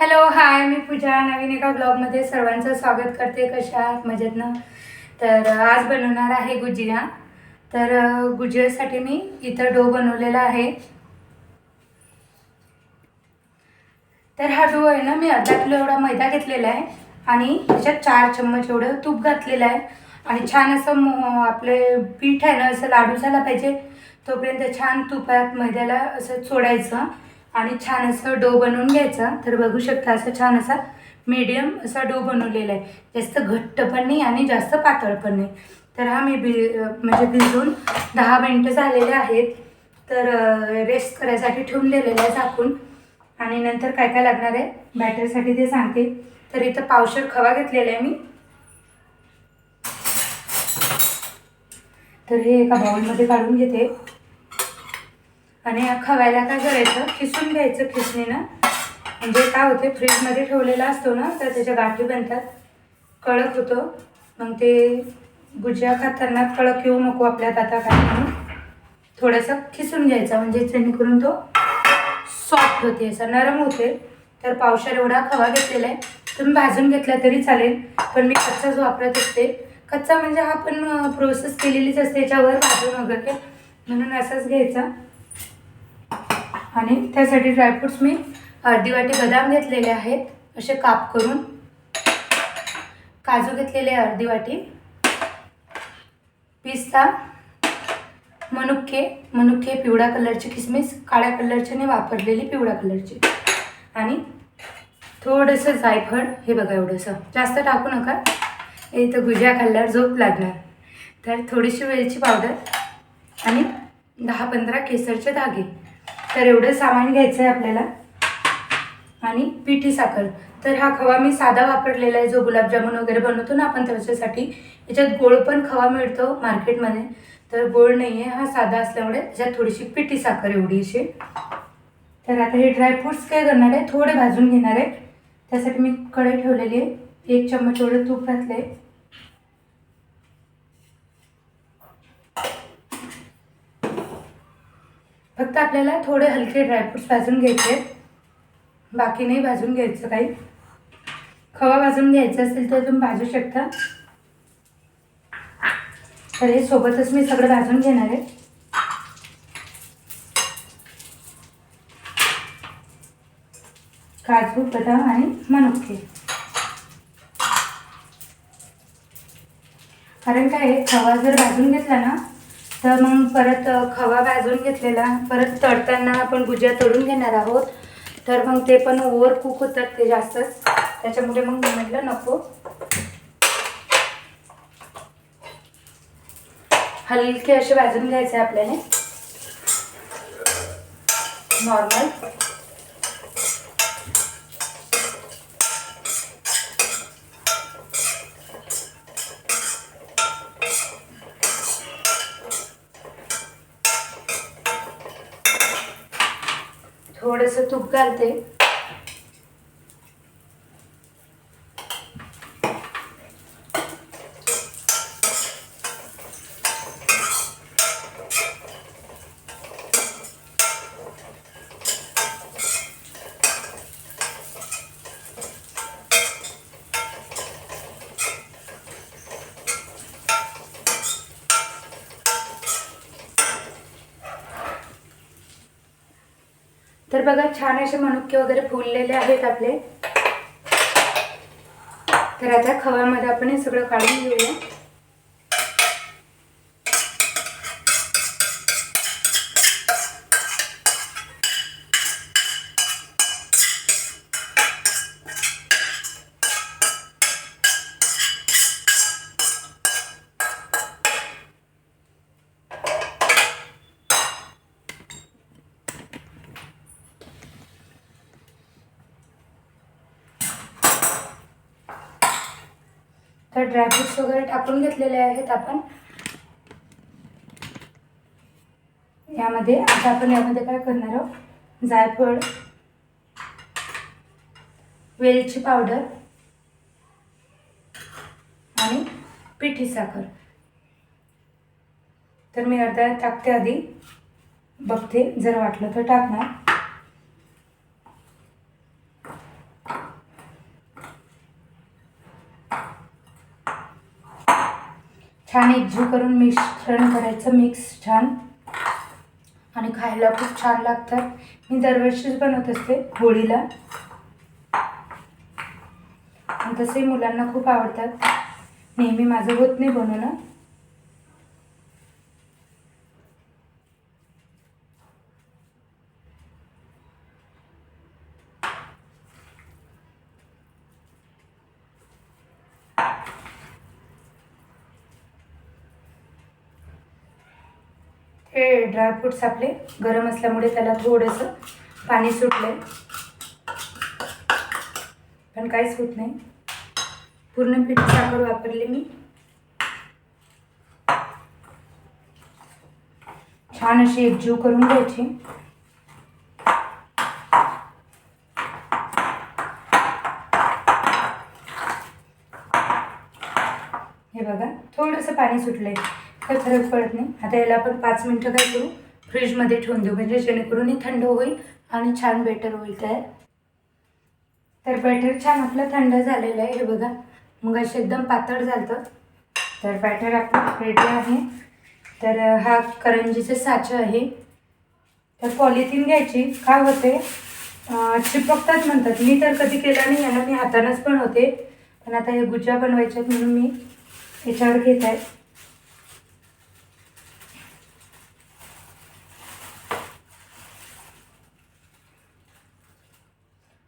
Hello hi, मी पूजा नवीन एका ब्लॉगमध्ये सर्वांचं स्वागत करते. कशा आहात? मजेत ना? तर आज बनवणार आहे गुजिया. तर गुजियासाठी मी इथं डो बनवलेला आहे. तर हा डो आहे ना, मी अर्धा किलो एवढा मैदा घेतलेला आहे आणि त्याच्यात 4 चम्मच एवढं तूप घातलेलं आहे आणि छान असं आपले पीठ आहे ना, असं लाडू झाला पाहिजे तोपर्यंत छान तुपात मैद्याला असं सोडायचं आणि छान असं डो बनवून घ्यायचा. तर बघू शकता असं छान असा मीडियम असा डो बनवलेला आहे. जास्त घट्ट पण नाही आणि जास्त पातळ पण नाही. तर हा मी म्हणजे भिजून 10 मिनिटं झालेले आहेत. तर रेस्ट करायसाठी ठेवून दिलेलं आहे झाकून. आणि नंतर काय काय लागणार आहे बॅटरसाठी ते सांगते. तर इथं पावशेर खवा घेतलेला आहे मी. तर हे एका बाउलमध्ये काढून घेते आणि या खव्याला काय करायचं, खिसून घ्यायचं खिसणीनं. म्हणजे काय होते, फ्रीजमध्ये ठेवलेला असतो ना तर त्याच्या गाठी बनतात, कडक होतं. मग ते गुजिया खाताना कडक येऊ नको आपल्या दाताखाली म्हणून थोडंसं खिसून घ्यायचा, म्हणजे जेणेकरून तो सॉफ्ट होते, असा नरम होते. तर पावशेर एवढा खवा घेतलेला आहे. तुम्ही भाजून घेतला तरी चालेल, पण मी कच्चाच वापरत असते. कच्चा म्हणजे हा पण प्रोसेस केलेलीच असते याच्यावर भाजून वगैरे, म्हणून असंच घ्यायचा. आणि त्यासाठी ड्रायफ्रूट्स मी अर्धी वाटी बदाम घेतलेले आहेत असे काप करून, काजू घेतलेले अर्धी वाटी, पिस्ता, मनुके पिवळ्या कलरची, किसमिस काळ्या कलरची नाही वापरलेली, पिवळ्या कलरची, आणि थोडंसं जायफळ. हे बघा एवढंसं, जास्त टाकू नका, इथं गुजिया खाल्ल्यावर झोप लागणार. तर थोडीशी वेलची पावडर आणि 10-15 केसरचे धागे. तर एवढं सामान घ्यायचं आहे आपल्याला. आणि पिठी साखर. तर हा खवा मी साधा वापरलेला आहे, जो गुलाबजामुन वगैरे बनवतो ना आपण त्याच्यासाठी. याच्यात गोड पण खवा मिळतो मार्केटमध्ये, तर गोड नाही आहे, हा साधा असल्यामुळे त्याच्यात थोडीशी पिठी साखर एवढी अशी. तर आता हे ड्रायफ्रूट्स काय करणार आहे, थोडे भाजून घेणार आहे. त्यासाठी मी कढई ठेवलेली आहे, 1 चम्मच एवढं तूप घातले. फक्त आपल्याला थोडे हलके ड्रायफ्रूट्स भाजून घ्यायचे, बाकी नाही भाजून घ्यायचं काही. खवा भाजून घ्यायचा असेल तर तुम्ही भाजू शकता. तर हे सोबतच मी सगळं भाजून घेणार आहे. काजू, बदाम आणि मनुके. कारण काय आहे, खवा जर भाजून घेतला ना तर मग परत खवा भाजून घेतलेला परत तळताना आपण गुजिया तळून घेणार आहोत, तर मग ते पण ओव्हर कुक होतात ते जास्तच. त्याच्यामुळे मग मी म्हटलं नको, हलके असे भाजून घ्यायचे आपल्याला नॉर्मल. थोडंसं तूप घालते. तर बघा छान असे मनुके वगैरे फुललेले आहेत आपले. तर आता खव्यामध्ये आपण हे सगळं काढून घेऊया. तर ड्रायफ्रूट्स वगैरे टाकून घेतलेले आहेत आपण यामध्ये. आता आपण यामध्ये काय करणार आहोत, जायफळ, वेलची पावडर आणि पिठी साखर. तर मी अर्धा टाकते, आधी बघते, जर वाटलं तर टाकणार. छान एकजीव करून मिश्रण करायचं, मिक्स छान, आणि खायला खूप छान लागतात. मी दरवर्षीच बनवत असते होळीला, आणि तसे मुलांना खूप आवडतात. नेहमी माझं होत नाही बनवणं. हे ड्रायफ्रूट्स आपले गरम असल्यामुळे त्याला थोडंसं पाणी सुटलंय, पण काहीच होत नाही. पूर्ण पीठ साखर वापरले मी. छान अशी एकजीव करून घ्यायची. हे बघा थोडंसं पाणी सुटलंय, काही फरक पडत नाही. आता याला आपण 5 मिनटं काय करू, फ्रीजमध्ये ठेवून देऊ, म्हणजे जेणेकरून हे थंड होईल आणि छान बेटर होईल तयार. तर बॅटर छान आपलं थंड झालेलं आहे. हे बघा मग असे एकदम पातळ झालं. तर बॅटर आपलं रेडी आहे. तर हा करंजीचं साचा आहे. तर पॉलिथिन घ्यायची. काय होते चिपकतात म्हणतात, मी तर कधी केलं नाही याला, मी हातानंच बनवते. पण आता हे गुज्या बनवायच्यात म्हणून मी याच्यावर घेत आहे.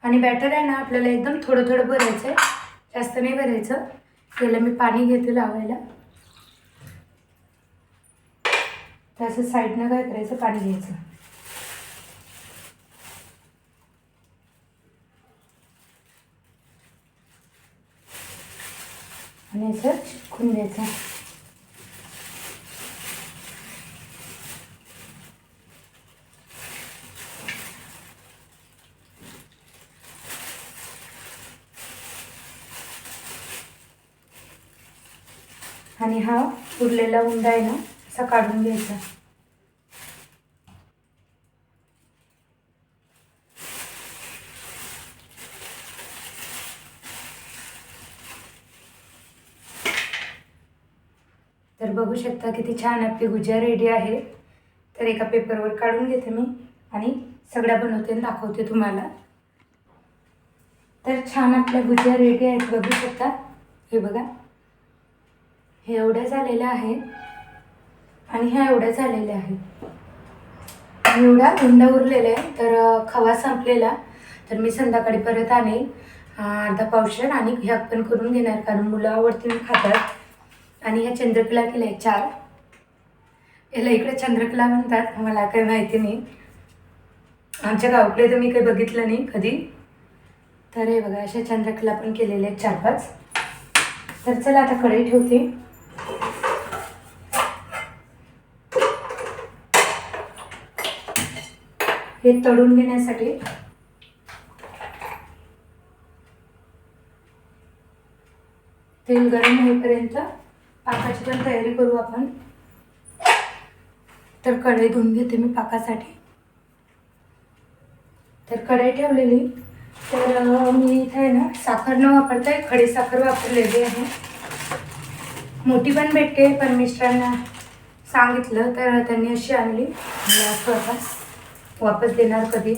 आणि बॅटर आहे ना आपल्याला एकदम थोडं थोडं भरायचं आहे, जास्त नाही भरायचं. याला मी पाणी घेते लावायला. तसं साईडनं काय करायचं, पाणी घ्यायचं आणि असं चिपकून द्यायचं. आणि हा उरलेला उंडा आहे ना असा काढून घ्यायचा. तर बघू शकता किती छान आपली गुजिया रेडी आहे. तर एका पेपरवर काढून घेते मी आणि सगळ्या बनवते आणि दाखवते तुम्हाला. तर छान आपल्या गुजिया रेडी आहेत, बघू शकता. हे बघा हे एवढ्या झालेल्या आहेत आणि ह्या एवढ्या झालेल्या आहेत. एवढा उंडा उरलेला आहे. तर खवा संपलेला, तर मी संध्याकाळी परत आणेल अर्धा पावशेर, आणि ह्या पण करून घेणार कारण मुलं आवडते खातात. आणि ह्या चंद्रकला केल्या 4. याला इकडे चंद्रकला म्हणतात, मला काही माहिती नाही. आमच्या गावाकडे तर मी काही बघितलं नाही कधी. तर हे बघा अशा चंद्रकला पण केलेल्या आहेत 4-5. तर चला आता कढई ठेवते. हे तळून घेण्यासाठी तेल गरम होईपर्यंत पाकाची पण तयारी करू आपण. तर कढई धुवून घेते मी पाकासाठी. तर कढई ठेवलेली. तर मी इथे आहे ना साखर न वापरता खडी साखर वापरलेली आहे. मोठी पण भेटते, पण मिस्टरांना सांगितलं तर त्यांनी अशी आणली. आता वापस देणार कधी.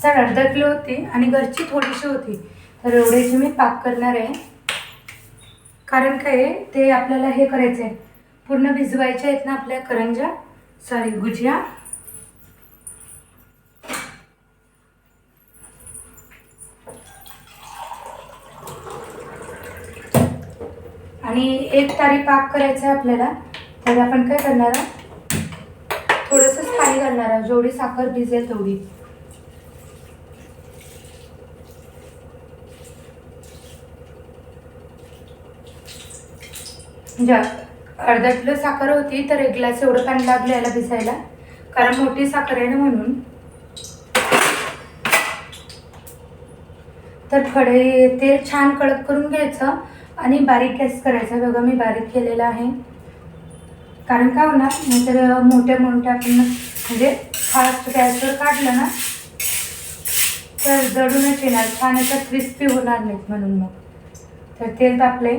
तर अर्धा किलो होती आणि घरची थोडीशी होती. तर एवढ्याची मी पाक करणार आहे. कारण काय ते आपल्याला हे करायचं आहे, पूर्ण भिजवायच्या आहेत ना आपल्या करंजा, सॉरी गुजिया. आणि 1 तारी पाक करायचा आहे आपल्याला. तर आपण काय करणार आहोत, थोडंसंच पाणी घालणार आहोत, जेवढी साखर भिजेल तेवढी. म्हणजे अर्धा किलो साखर होती तर 1 ग्लास एवढं पाणी लागलं याला भिजायला, कारण मोठी साखर आहे ना म्हणून. तर कढई तेल छान कडक करून घ्यायचं आणि बारीक गॅस करायचा. बघा मी बारीक केलेला आहे, कारण काय होणार नाहीतर मोठ्या आपण म्हणजे फास्ट गॅसवर काढलं ना तर जळूनच येणार, छान असं क्रिस्पी होणार नाहीत म्हणून. मग तर तेल तापले,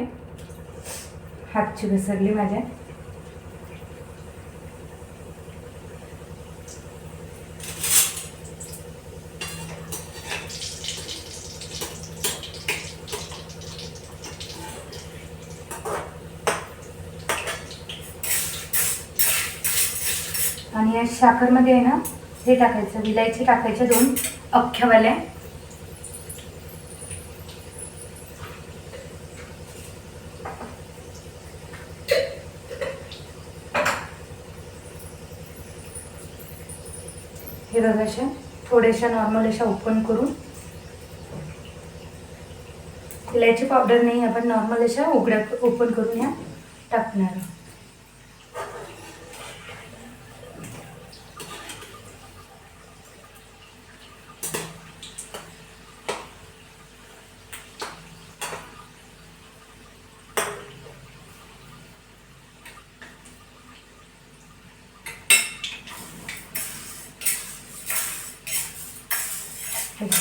हातची घसरली माझ्या. आणि या साखरमध्ये आहे ना हे टाकायचं, विलायची टाकायच्या 2 अख्ख्यावाल्या. हे बघा अशा थोड्याशा नॉर्मल अशा ओपन करून, विलायची पावडर नाही, आपण नॉर्मल अशा उघड्या ओपन करून या टाकणार.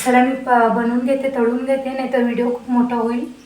चला मी बनवून घेते, तळून घेते, नाही तर व्हिडिओ खूप मोठा होईल.